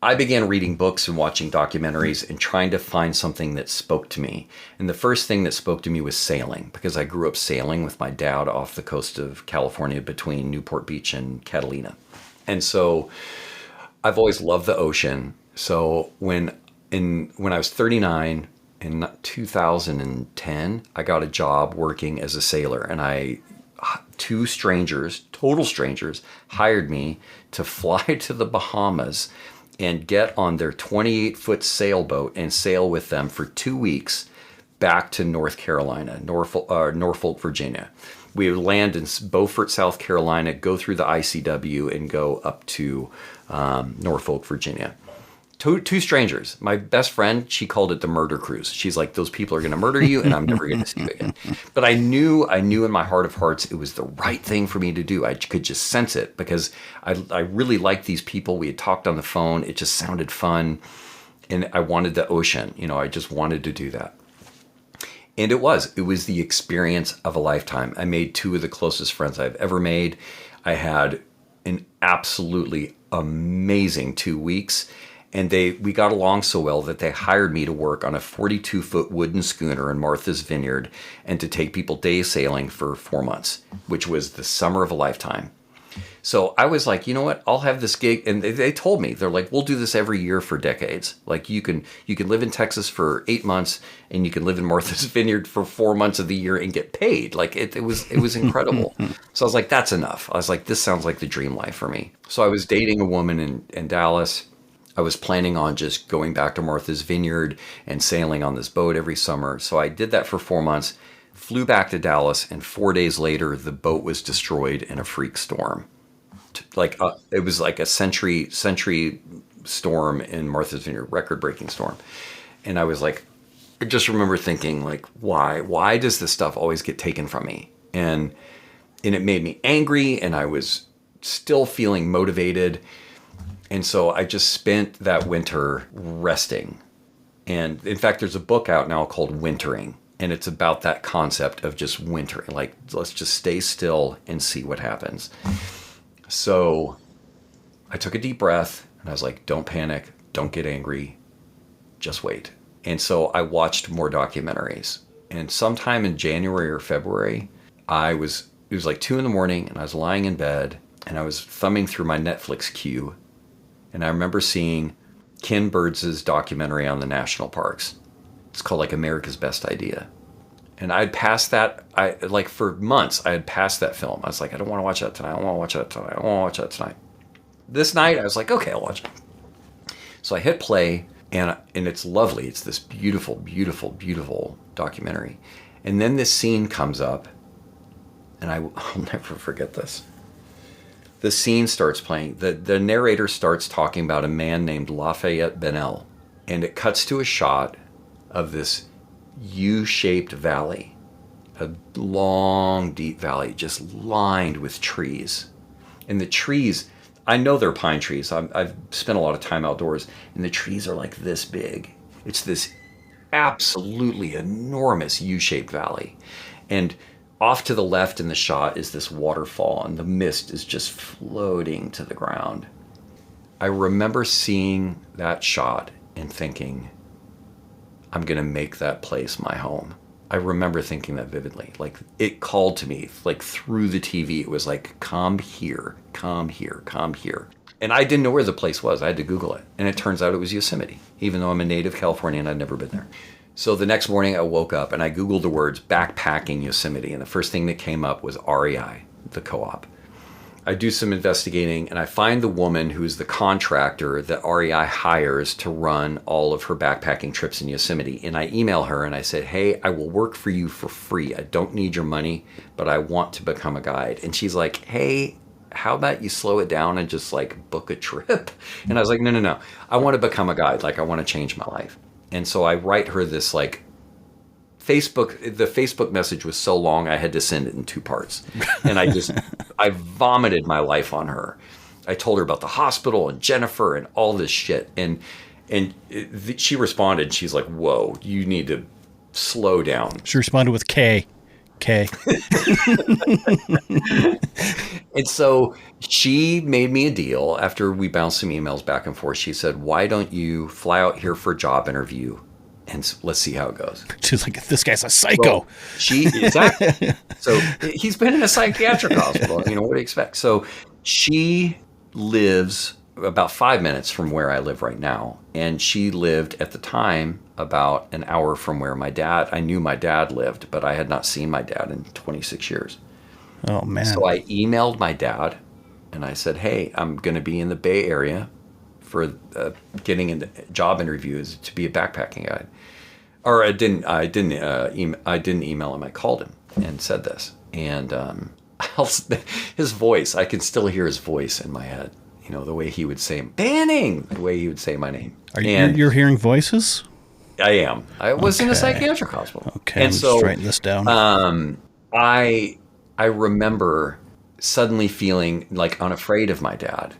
I began reading books and watching documentaries and trying to find something that spoke to me. And the first thing that spoke to me was sailing, because I grew up sailing with my dad off the coast of California between Newport Beach and Catalina. And so I've always loved the ocean. So when I was 39, in 2010, I got a job working as a sailor, and two strangers, total strangers, hired me to fly to the Bahamas and get on their 28-foot sailboat and sail with them for 2 weeks back to North Carolina, Norfolk, Virginia. We would land in Beaufort, South Carolina, go through the ICW, and go up to Norfolk, Virginia. Two strangers. My best friend, she called it the murder cruise. She's like, those people are going to murder you and I'm never going to see you again. But I knew in my heart of hearts it was the right thing for me to do. I could just sense it, because I really liked these people. We had talked on the phone. It just sounded fun. And I wanted the ocean. I just wanted to do that. And it was the experience of a lifetime. I made 2 of the closest friends I've ever made. I had an absolutely amazing 2 weeks. And we got along so well that they hired me to work on a 42-foot wooden schooner in Martha's Vineyard and to take people day sailing for 4 months, which was the summer of a lifetime. So I was like, you know what? I'll have this gig. And they told me, they're like, we'll do this every year for decades. Like, you can live in Texas for 8 months and you can live in Martha's Vineyard for 4 months of the year and get paid. Like, it was incredible. So I was like, that's enough. I was like, this sounds like the dream life for me. So I was dating a woman in Dallas. I was planning on just going back to Martha's Vineyard and sailing on this boat every summer. So I did that for 4 months, flew back to Dallas, and 4 days later, the boat was destroyed in a freak storm. It was like a century storm in Martha's Vineyard, record-breaking storm. And I was like, I just remember thinking, like, why does this stuff always get taken from me? And it made me angry, and I was still feeling motivated. And so I just spent that winter resting. And in fact, there's a book out now called Wintering. And it's about that concept of just wintering. Like, let's just stay still and see what happens. So I took a deep breath and I was like, don't panic. Don't get angry. Just wait. And so I watched more documentaries. And sometime in January or February, it was like 2 a.m. and I was lying in bed and I was thumbing through my Netflix queue. And I remember seeing Ken Burns' documentary on the national parks. It's called like America's Best Idea. And I'd passed that, for months, I had passed that film. I was like, I don't want to watch that tonight. I don't want to watch that tonight. I don't want to watch that tonight. This night, I was like, okay, I'll watch it. So I hit play, and it's lovely. It's this beautiful, beautiful, beautiful documentary. And then this scene comes up, and I'll never forget this. The scene starts playing. The narrator starts talking about a man named Lafayette Bennell. And it cuts to a shot of this U-shaped valley. A long, deep valley just lined with trees. And the trees, I know they're pine trees. I've spent a lot of time outdoors. And the trees are like this big. It's this absolutely enormous U-shaped valley. And off to the left in the shot is this waterfall, and the mist is just floating to the ground. I remember seeing that shot and thinking, I'm going to make that place my home. I remember thinking that vividly. Like, it called to me, like through the TV. It was like, come here, come here, come here. And I didn't know where the place was. I had to Google it. And it turns out it was Yosemite, even though I'm a native Californian. I'd never been there. So the next morning I woke up and I Googled the words backpacking Yosemite. And the first thing that came up was REI, the co-op. I do some investigating and I find the woman who's the contractor that REI hires to run all of her backpacking trips in Yosemite. And I email her and I said, hey, I will work for you for free. I don't need your money, but I want to become a guide. And she's like, hey, how about you slow it down and just like book a trip? And I was like, no. I want to become a guide. Like, I want to change my life. And so I write her this like the Facebook message was so long, I had to send it in 2 parts. And I vomited my life on her. I told her about the hospital and Jennifer and all this shit. And she responded. She's like, whoa, you need to slow down. She responded with K. And so she made me a deal after we bounced some emails back and forth. She said, why don't you fly out here for a job interview and let's see how it goes. She's like, this guy's a psycho. Exactly. So he's been in a psychiatric hospital. What do you expect? So she lives about 5 minutes from where I live right now. And she lived at the time about an hour from where I knew my dad lived, but I had not seen my dad in 26 years. Oh, man. So I emailed my dad and I said, hey, I'm going to be in the Bay Area for getting into job interviews to be a backpacking guide. Or I didn't email him. I called him and said this. And his voice, I can still hear his voice in my head. The way he would say, Banning, the way he would say my name. You're hearing voices? I am. I was in a psychiatric hospital. Okay, I'm just writing this down. I remember suddenly feeling like unafraid of my dad.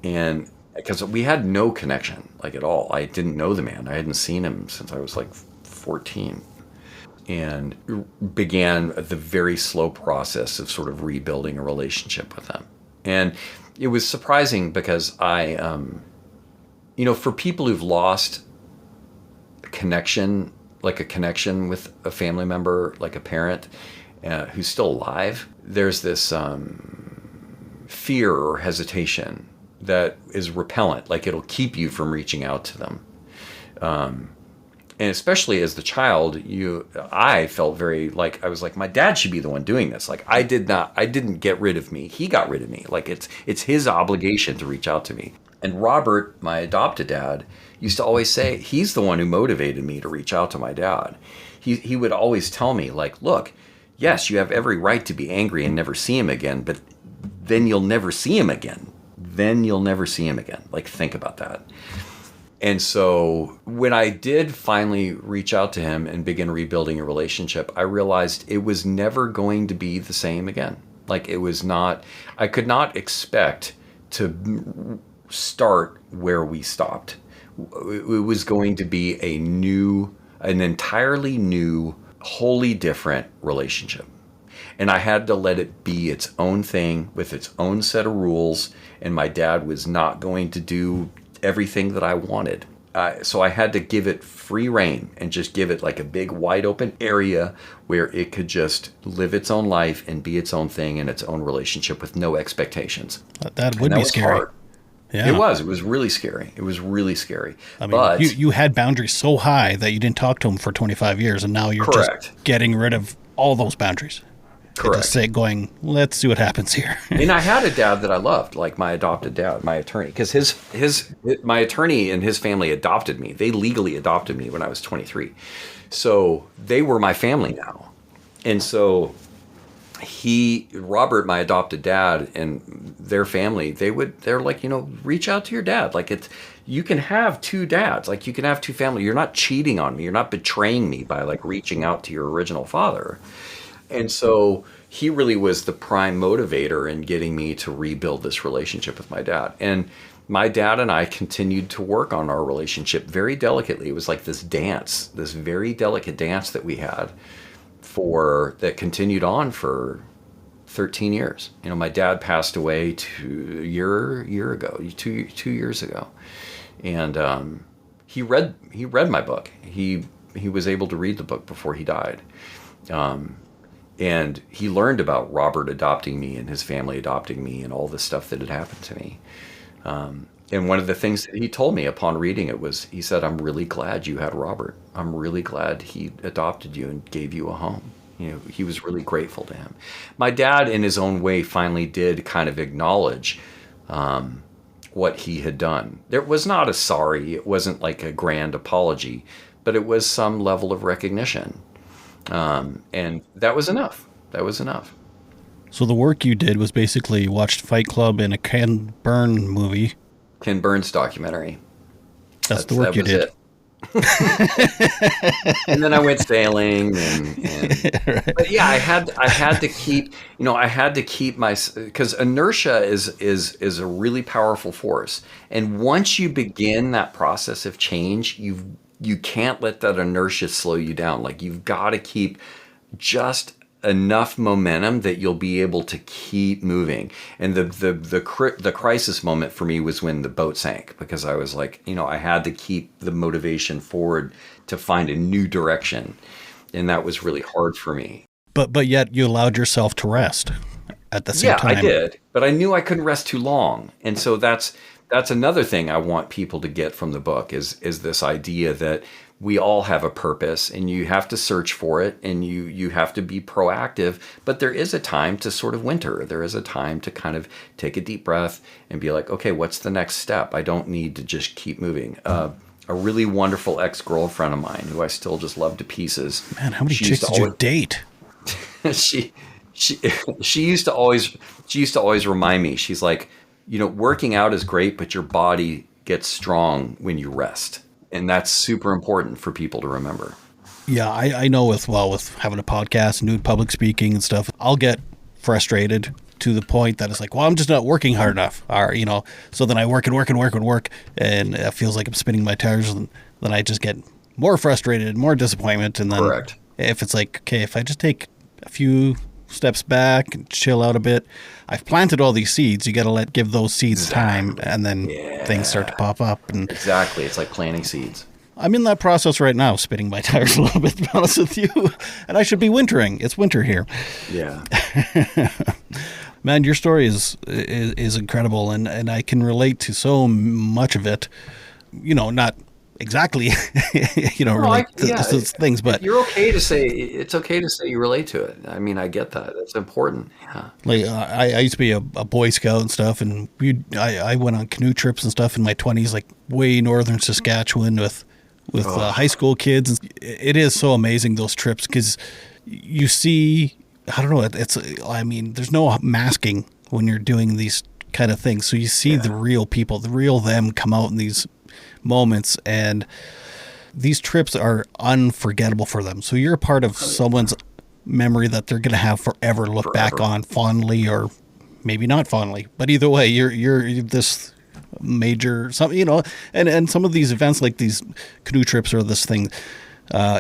And because we had no connection, like at all. I didn't know the man. I hadn't seen him since I was like 14. And began the very slow process of sort of rebuilding a relationship with him. And it was surprising because I, for people who've lost a connection with a family member, like a parent who's still alive, there's this fear or hesitation that is repellent, like it'll keep you from reaching out to them. And especially as the child, I felt very like, I was like, my dad should be the one doing this. Like I didn't get rid of me. He got rid of me. Like it's his obligation to reach out to me. And Robert, my adopted dad, used to always say, he's the one who motivated me to reach out to my dad. He would always tell me like, look, yes, you have every right to be angry and never see him again, but then you'll never see him again. Like, think about that. And so when I did finally reach out to him and begin rebuilding a relationship, I realized it was never going to be the same again. Like I could not expect to start where we stopped. It was going to be an entirely new, wholly different relationship. And I had to let it be its own thing with its own set of rules. And my dad was not going to do everything that I wanted. So I had to give it free rein and just give it like a big wide open area where it could just live its own life and be its own thing in its own relationship with no expectations. That would be scary. Hard. Yeah. It was really scary. I mean, but you had boundaries so high that you didn't talk to him for 25 years and now you're just getting rid of all those boundaries. Correct. Just going, let's see what happens here. And I had a dad that I loved, like my adopted dad, my attorney, because my attorney and his family adopted me. They legally adopted me when I was 23. So they were my family now. And so Robert, my adopted dad, and their family, they're like, reach out to your dad. Like you can have two dads, like you can have two families. You're not cheating on me. You're not betraying me by like reaching out to your original father. And so he really was the prime motivator in getting me to rebuild this relationship with my dad. And my dad and I continued to work on our relationship very delicately. It was like this dance, this very delicate dance that we had that continued on for 13 years. You know, my dad passed away two years ago. And he read my book. He was able to read the book before he died. And he learned about Robert adopting me and his family adopting me and all the stuff that had happened to me. And one of the things that he told me upon reading it was, he said, "I'm really glad you had Robert. I'm really glad he adopted you and gave you a home." You know, he was really grateful to him. My dad, in his own way, finally did kind of acknowledge what he had done. There was not a sorry. It wasn't like a grand apology, but it was some level of recognition. And that was enough. That was enough. So the work you did was basically you watched Fight Club and a Ken Burns movie. Ken Burns documentary. That's the work you did. And then I went sailing Right. But yeah, I had to keep, my, because inertia is a really powerful force. And once you begin that process of change, you can't let that inertia slow you down. Like, you've got to keep just enough momentum that you'll be able to keep moving. And the crisis moment for me was when the boat sank, because I was like, I had to keep the motivation forward to find a new direction. And that was really hard for me. But yet you allowed yourself to rest at the same time. Yeah, I did. But I knew I couldn't rest too long. And so that's another thing I want people to get from the book is this idea that we all have a purpose, and you have to search for it, and you have to be proactive. But there is a time to sort of winter. There is a time to kind of take a deep breath and be like, okay, what's the next step? I don't need to just keep moving. A really wonderful ex-girlfriend of mine who I still just love to pieces. Man, how many chicks did you date? She used to always remind me. She's like, working out is great, but your body gets strong when you rest. And that's super important for people to remember. Yeah, I know with having a podcast and doing public speaking and stuff, I'll get frustrated to the point that it's like, well, I'm just not working hard enough. Or, so then I work, and it feels like I'm spinning my tires, and then I just get more frustrated, more disappointment. And then Correct. If it's like, okay, if I just take a few steps back and chill out a bit, I've planted all these seeds. You got to give those seeds time, and then things start to pop up. And exactly, it's like planting seeds. I'm in that process right now, spinning my tires a little bit, to be honest with you. And I should be wintering. It's winter here. Yeah. Man, your story is incredible, and I can relate to so much of it. Not exactly, things, but it's okay to say you relate to it. I mean, I get that. It's important. Yeah. Like I used to be a Boy Scout and stuff, and I went on canoe trips and stuff in my 20s, like way northern Saskatchewan with high school kids. It is so amazing, those trips, because you see, I don't know, there's no masking when you're doing these kind of things. So you see the real people, the real them come out in these moments, and these trips are unforgettable for them. So you're a part of someone's memory that they're going to have forever, look back on fondly, or maybe not fondly, but either way, you're this major, and some of these events, like these canoe trips or this thing,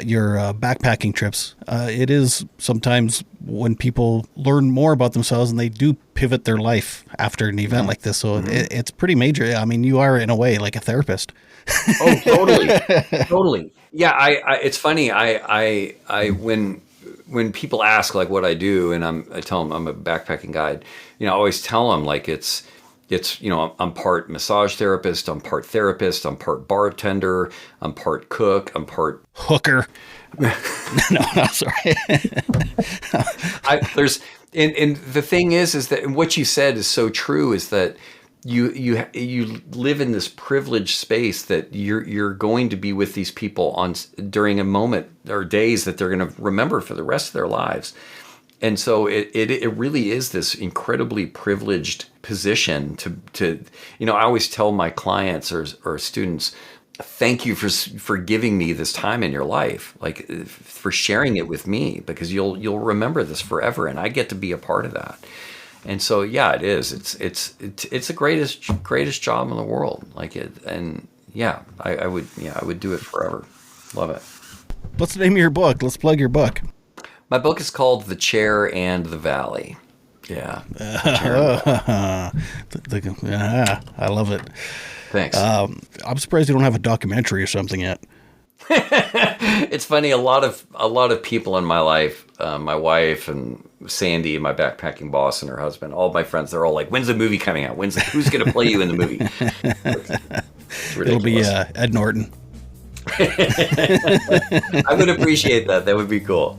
your backpacking trips, it is sometimes when people learn more about themselves, and they do pivot their life after an event like this. So it's pretty major. I mean, you are in a way like a therapist. Oh, totally. Yeah. It's funny. I when people ask like what I do, and I tell them I'm a backpacking guide, I always tell them like it's I'm part massage therapist, I'm part therapist, I'm part bartender, I'm part cook, I'm part hooker. No, sorry. And the thing is that what you said is so true, is that you live in this privileged space that you're going to be with these people during a moment or days that they're going to remember for the rest of their lives. And so it really is this incredibly privileged position to I always tell my clients or students, thank you for giving me this time in your life, like for sharing it with me, because you'll remember this forever, and I get to be a part of that. And so, yeah, it is. It's the greatest job in the world. Like it, and yeah, I would do it forever. Love it. What's the name of your book? Let's plug your book. My book is called The Chair and the Valley. Yeah. I love it. Thanks. I'm surprised you don't have a documentary or something yet. It's funny. A lot of people in my life, my wife and Sandy, my backpacking boss, and her husband, all my friends, they're all like, "When's the movie coming out? Who's going to play you in the movie?" It's It'll be Ed Norton. I would appreciate that. That would be cool.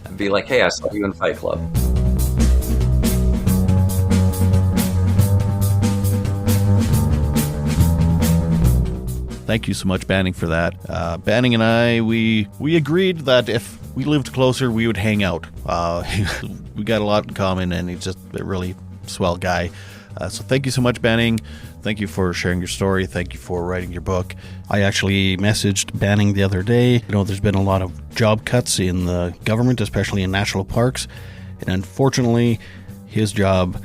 I'd be like, "Hey, I saw you in Fight Club." Thank you so much, Banning, for that. Banning and I, we agreed that if we lived closer, we would hang out. We got a lot in common, and he's just a really swell guy. So thank you so much, Banning. Thank you for sharing your story. Thank you for writing your book. I actually messaged Banning the other day. There's been a lot of job cuts in the government, especially in national parks. And unfortunately, his job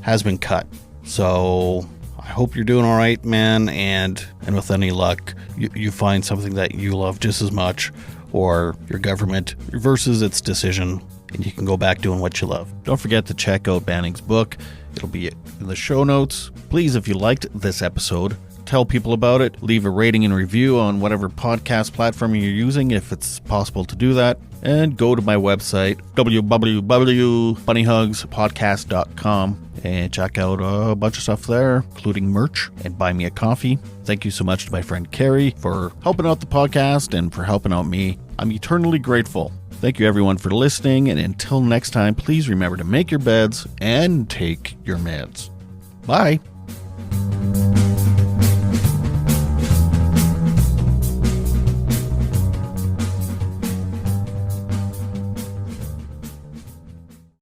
has been cut. So I hope you're doing all right, man. And with any luck, you find something that you love just as much, or your government reverses its decision and you can go back doing what you love. Don't forget to check out Banning's book. It'll be in the show notes. Please, if you liked this episode, tell people about it. Leave a rating and review on whatever podcast platform you're using, if it's possible to do that. And go to my website, www.bunnyhugspodcast.com, and check out a bunch of stuff there, including merch, and buy me a coffee. Thank you so much to my friend Carey for helping out the podcast and for helping out me. I'm eternally grateful. Thank you, everyone, for listening, and until next time, please remember to make your beds and take your meds. Bye.